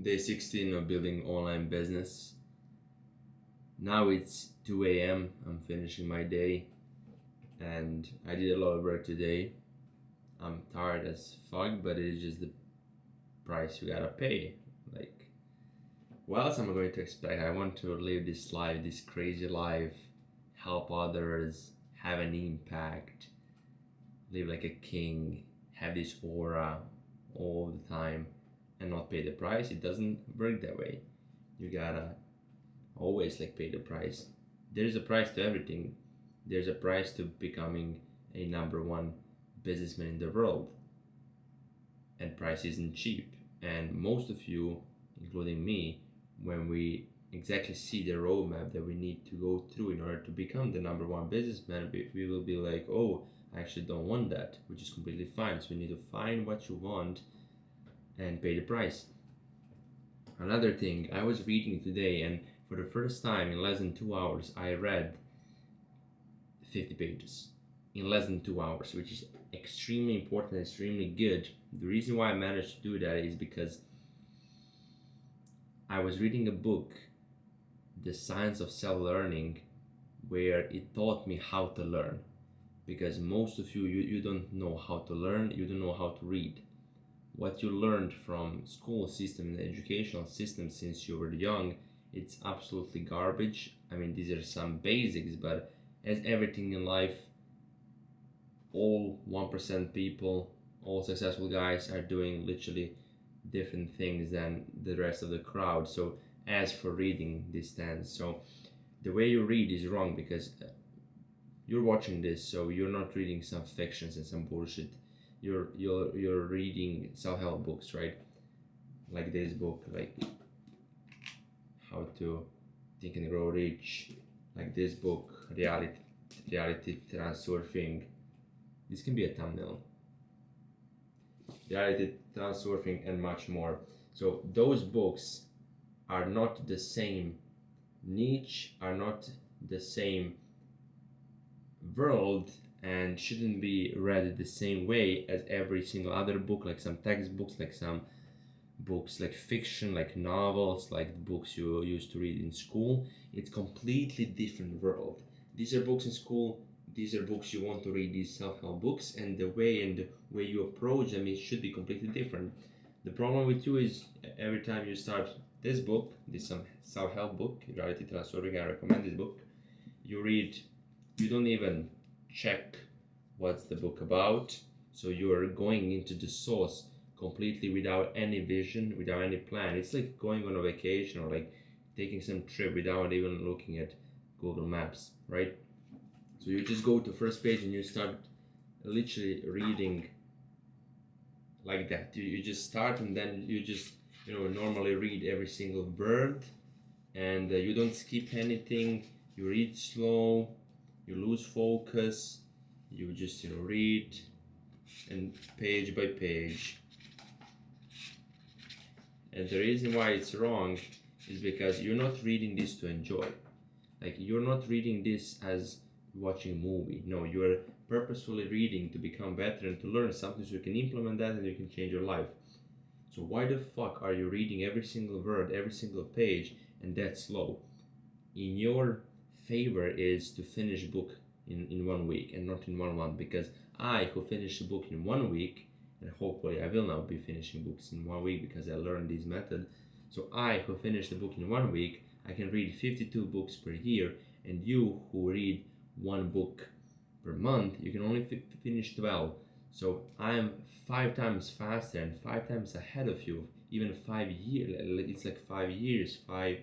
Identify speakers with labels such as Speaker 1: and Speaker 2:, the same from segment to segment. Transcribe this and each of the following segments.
Speaker 1: Day 16 of building online business. Now it's 2 a.m. I'm finishing my day and I did a lot of work today. I'm tired as fuck, but it's just the price you gotta pay. Like, what else am I going to expect? I want to live this life, this crazy life, help others, have an impact, live like a king, have this aura all the time, and not pay the price. It doesn't work that way. You gotta always like pay the price. There's a price to everything. There's a price to becoming a number one businessman in the world, and price isn't cheap. And most of you, including me, when we exactly see the roadmap that we need to go through in order to become the number one businessman, we will be like, oh, I actually don't want that, which is completely fine. So you need to find what you want and pay the price. Another thing, I was reading today, and for the first time in less than 2 hours, I read 50 pages in less than 2 hours, which is extremely important, extremely good. The reason why I managed to do that is because I was reading a book, The Science of Self Learning, where it taught me how to learn. Because most of you don't know how to learn, you don't know how to read. What you learned from school system and educational system since you were young, it's absolutely garbage. I mean, these are some basics, but as everything in life, all 1% people, all successful guys are doing literally different things than the rest of the crowd. So as for reading, this stands. So the way you read is wrong because you're watching this, so you're not reading some fictions and some bullshit. You're reading self-help books, right? Like this book, like How to Think and Grow Rich, like this book, Reality Transurfing. This can be a thumbnail. Reality Transurfing and much more. So those books are not the same niche, are not the same world, and shouldn't be read the same way as every single other book, like some textbooks, like some books like fiction, like novels, like the books you used to read in school. It's completely different world. These are books in school, these are books you want to read, these self-help books, and the way you approach them, it should be completely different. The problem with you is every time you start this book, this some self-help book, Reality Transforming, I recommend this book, you read, you don't even check what's the book about, so you are going into the source completely without any vision, without any plan. It's like going on a vacation or like taking some trip without even looking at Google Maps, right? So you just go to first page and you start literally reading like that. You just start and then you just normally read every single word, and you don't skip anything. You read slow, you lose focus, you just read, and page by page. And the reason why it's wrong is because you're not reading this to enjoy. Like, you're not reading this as watching a movie. No, you're purposefully reading to become better and to learn something so you can implement that and you can change your life. So why the fuck are you reading every single word, every single page, and that slow? In your favor is to finish book in 1 week and not in 1 month, because I who finish a book in 1 week, and hopefully I will now be finishing books in 1 week because I learned this method. So I who finish the book in 1 week, I can read 52 books per year, and you who read one book per month, you can only finish 12. So I'm 5 times faster and 5 times ahead of you, even 5 years. It's like 5 years, five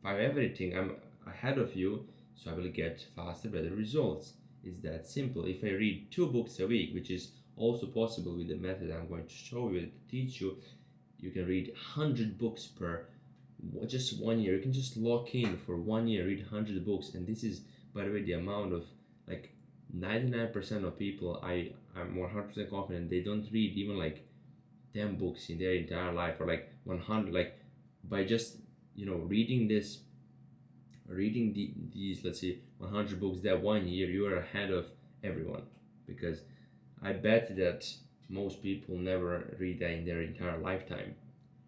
Speaker 1: everything. I'm ahead of you, so I will get faster, better results. It's that simple. If I read 2 books a week, which is also possible with the method I'm going to show you to teach you, you can read 100 books per just 1 year. You can just lock in for 1 year, read 100 books, and this is, by the way, the amount of like 99% of people. I'm 100% confident they don't read even like 10 books in their entire life, or like 100. Like, by just reading these, let's say 100 books that 1 year, you are ahead of everyone, because I bet that most people never read that in their entire lifetime.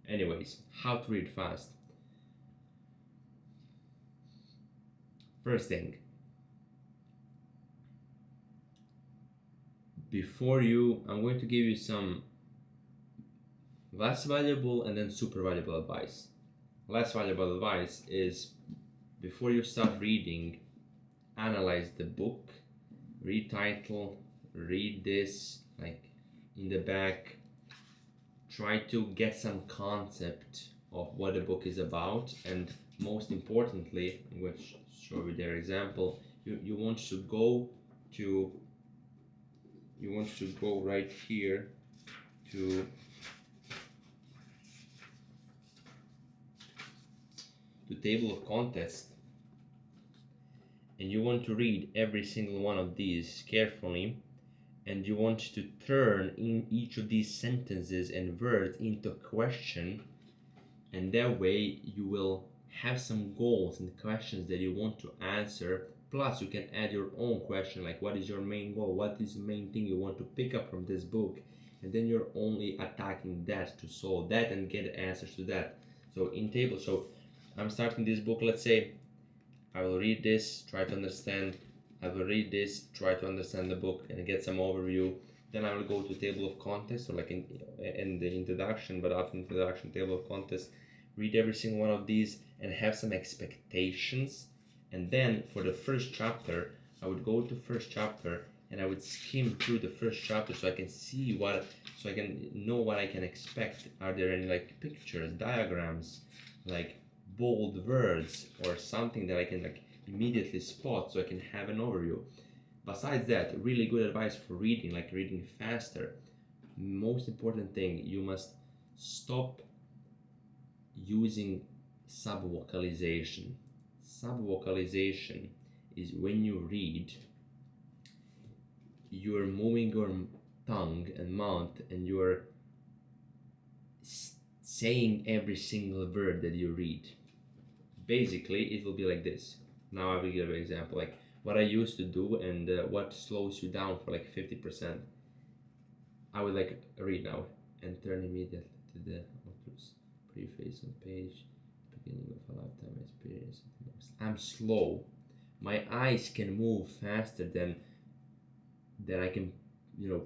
Speaker 1: Anyways, how to read fast. First thing, I'm going to give you some less valuable and then super valuable advice. Less valuable advice is, before you start reading, analyze the book, read title, read this, like in the back, try to get some concept of what the book is about, and most importantly, I'm going to show you their example. You want to go right here to table of contents, and you want to read every single one of these carefully, and you want to turn in each of these sentences and words into a question, and that way you will have some goals and questions that you want to answer. Plus you can add your own question, like what is your main goal, what is the main thing you want to pick up from this book, and then you're only attacking that to solve that and get answers to that. So in table, so I'm starting this book, let's say I will read this, try to understand, I will read this, try to understand the book and get some overview. Then I will go to table of contents, or like in the introduction, but after introduction, table of contents, read every single one of these and have some expectations. And then for the first chapter, I would go to first chapter and I would skim through the first chapter so I can see so I can know what I can expect. Are there any like pictures, diagrams, like bold words or something that I can like immediately spot so I can have an overview. Besides that, really good advice for reading, like reading faster. Most important thing, you must stop using subvocalization. Subvocalization is when you read, you're moving your tongue and mouth and you're saying every single word that you read. Basically, it will be like this. Now I will give an example, like what I used to do and what slows you down for like 50%. I would like read now and turn immediately to the author's preface on page, beginning of a lifetime experience. I'm slow. My eyes can move faster than I can,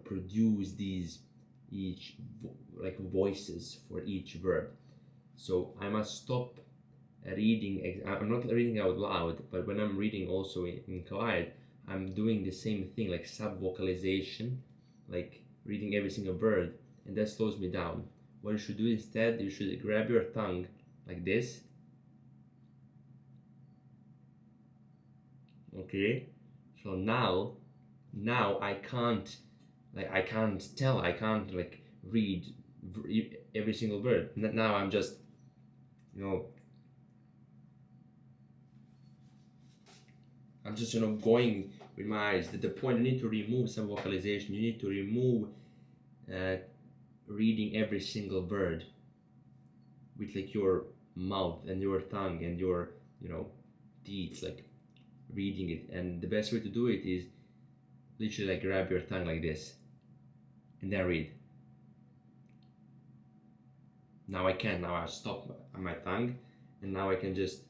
Speaker 1: produce these like voices for each word. So I must stop reading. I'm not reading out loud, but when I'm reading also in quiet, I'm doing the same thing, like subvocalization, like reading every single word, and that slows me down. What you should do instead, you should grab your tongue like this. Okay, so now I can't read every single word. Now I'm just, going with my eyes. The point, you need to remove some vocalization. You need to remove reading every single word with like your mouth and your tongue and your teeth, like reading it. And the best way to do it is literally like grab your tongue like this and then read. Now I stop my tongue and now I can just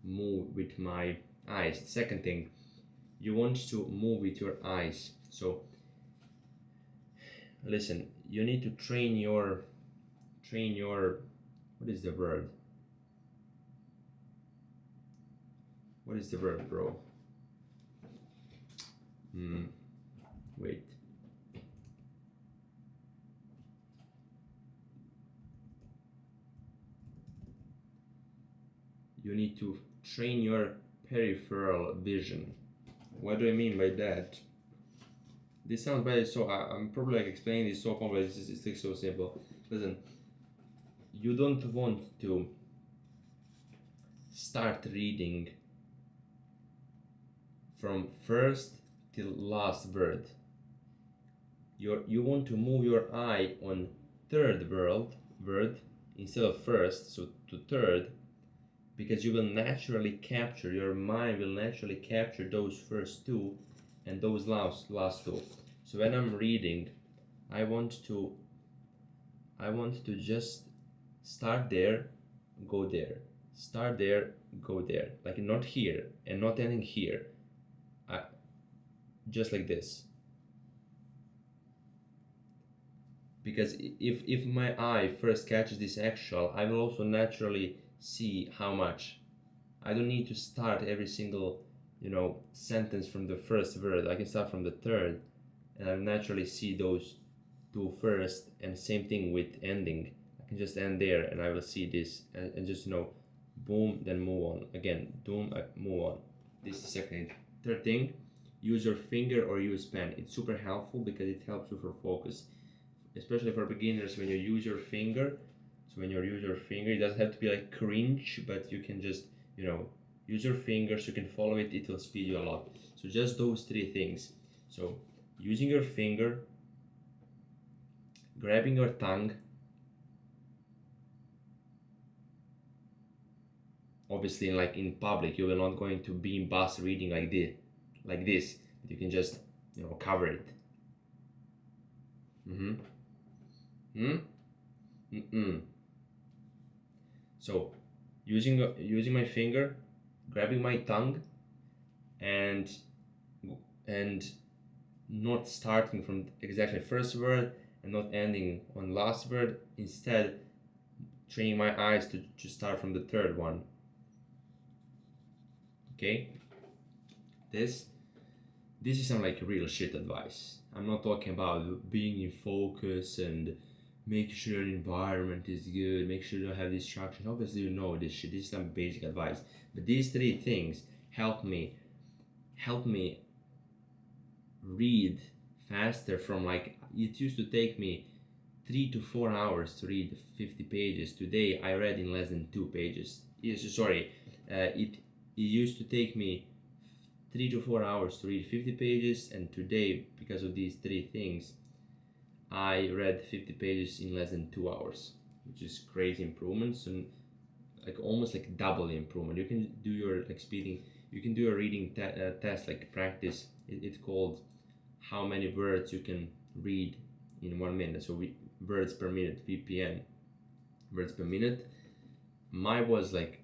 Speaker 1: move with my eyes. Second thing, you want to move with your eyes. So listen, you need to train your what is the word? What is the word, bro? Wait. You need to train your peripheral vision. What do I mean by that? This sounds bad, so I'm probably like explaining this so complex, it's like so simple. Listen, you don't want to start reading from first till last word. You want to move your eye on third word instead of first, so to third, because you will naturally capture, your mind will naturally capture those first two and those last two. So when I'm reading, I want to just start there, go there, start there, go there, like not here and not ending here. Just like this. Because if my eye first catches this eggshell, I will also naturally see how much. I don't need to start every single, sentence from the first word. I can start from the third, and I'll naturally see those two first, and same thing with ending. I can just end there, and I will see this, and just, boom, then move on. Again, boom, move on. This is the second. Third thing, use your finger or use pen. It's super helpful because it helps you for focus, especially for beginners. When you use your finger, it doesn't have to be like cringe, but you can just, use your fingers, you can follow it, it will speed you a lot. So just those three things. So using your finger, grabbing your tongue, obviously like in public you will not going to be in bus reading like this, but you can just, cover it. So using my finger, grabbing my tongue, and not starting from exactly first word and not ending on last word. Instead, training my eyes to start from the third one. Okay, this is some like real shit advice. I'm not talking about being in focus and making sure your environment is good, make sure you don't have distractions. Obviously you know this shit, this is some basic advice. But these three things help me read faster. From like, it used to take me 3 to 4 hours to read 50 pages. Today I read in less than 2 pages. It used to take me 3 to 4 hours to read 50 pages, and today, because of these three things, I read 50 pages in less than 2 hours, which is crazy improvements, and like almost like double the improvement. You can do your like speeding, you can do a reading test, like practice. It's called how many words you can read in 1 minute. So words per minute, VPN, words per minute. Mine was like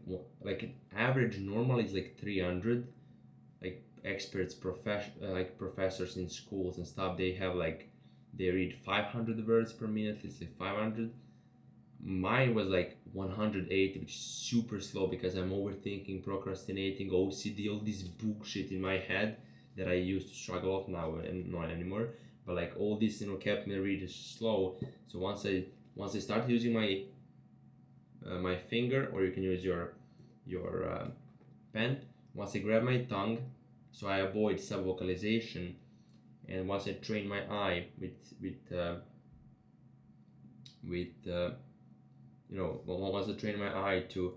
Speaker 1: average normal is like 300. Like experts, professors in schools and stuff, they have like, they read 500 words per minute. It's like 500. Mine was like 180, which is super slow because I'm overthinking, procrastinating, OCD, all this bullshit in my head that I used to struggle off now and not anymore. But like all this, kept me really slow. So once I started using my my finger, or you can use your pen. Once I grab my tongue, so I avoid subvocalization, and once I train my eye once I train my eye to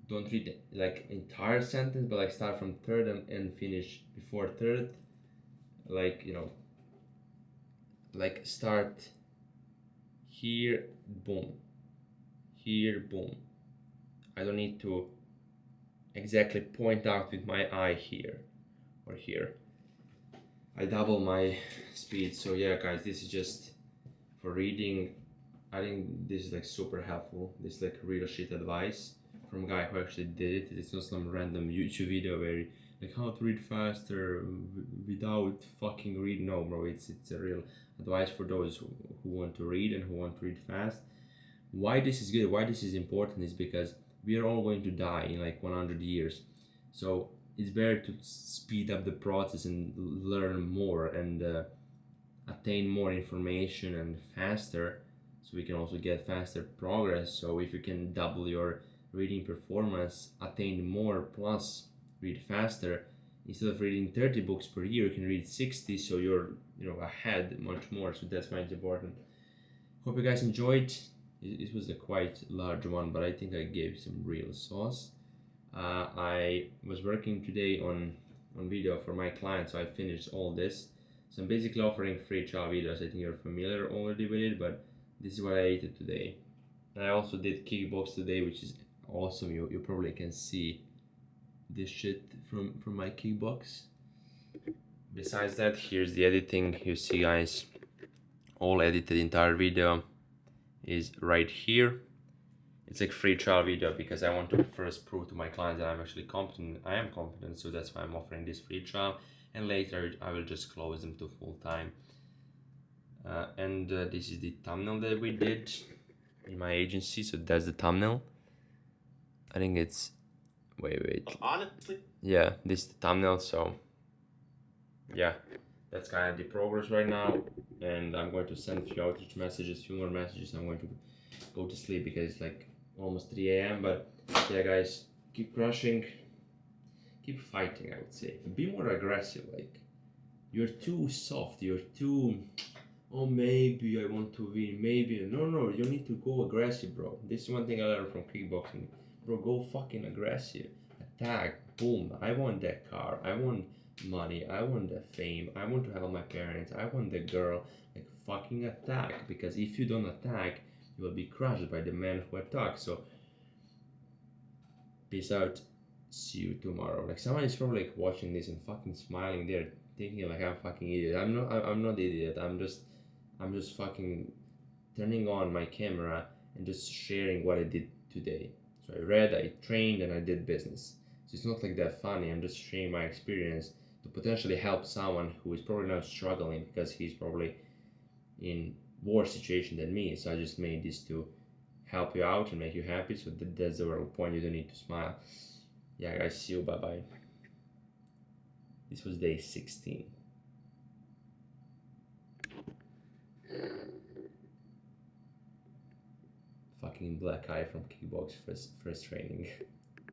Speaker 1: don't read like entire sentence, but like start from third and finish before third, like like start here, boom, here, boom. I don't need to exactly point out with my eye here or here. I double my speed. So yeah guys, this is just for reading. I think this is like super helpful. This is like real shit advice from a guy who actually did it. It's not some random YouTube video where like how to read faster without fucking reading. No bro, it's a real advice for those who want to read and who want to read fast. Why this is good, why this is important, is because we are all going to die in like 100 years. So it's better to speed up the process and learn more and attain more information and faster, so we can also get faster progress. So if you can double your reading performance, attain more plus read faster, instead of reading 30 books per year, you can read 60, so you're ahead much more. So that's why it's important. Hope you guys enjoyed. It was a quite large one, but I think I gave some real sauce. I was working today on video for my client, so I finished all this. So I'm basically offering free trial videos. I think you're familiar already with it, but this is what I ate today. I also did kickbox today, which is awesome. You probably can see this shit from my kickbox. Besides that, here's the editing. You see guys, all edited, entire video is right here. It's like free trial video because I want to first prove to my clients that I'm actually competent. I am competent, so that's why I'm offering this free trial, and later I will just close them to full time. And this is the thumbnail that we did in my agency. So that's the thumbnail. I think it's wait.
Speaker 2: Honestly,
Speaker 1: Yeah, this is the thumbnail. So yeah, that's kind of the progress right now. And I'm going to send a few outreach messages, few more messages. I'm going to go to sleep because it's like almost 3 a.m. But yeah, guys, keep crushing, keep fighting. I would say be more aggressive. Like you're too soft. You're too. Oh, maybe I want to win. Maybe no. You need to go aggressive, bro. This is one thing I learned from kickboxing, bro. Go fucking aggressive. Attack. Boom. I want that car. I want money. I want the fame. I want to help my parents. I want the girl. Like fucking attack. Because if you don't attack, you will be crushed by the man who attacks. So peace out. See you tomorrow. Like someone is probably like watching this and fucking smiling. They're thinking like I'm fucking idiot. I'm not. I'm not idiot. I'm just fucking turning on my camera and just sharing what I did today. So I read, I trained, and I did business. So it's not like that funny. I'm just sharing my experience to potentially help someone who is probably not struggling because he's probably in worse situation than me. So I just made this to help you out and make you happy. So that's the real point. You don't need to smile. Yeah, guys. See you. Bye bye. This was day 16. Fucking black eye from kickbox first training.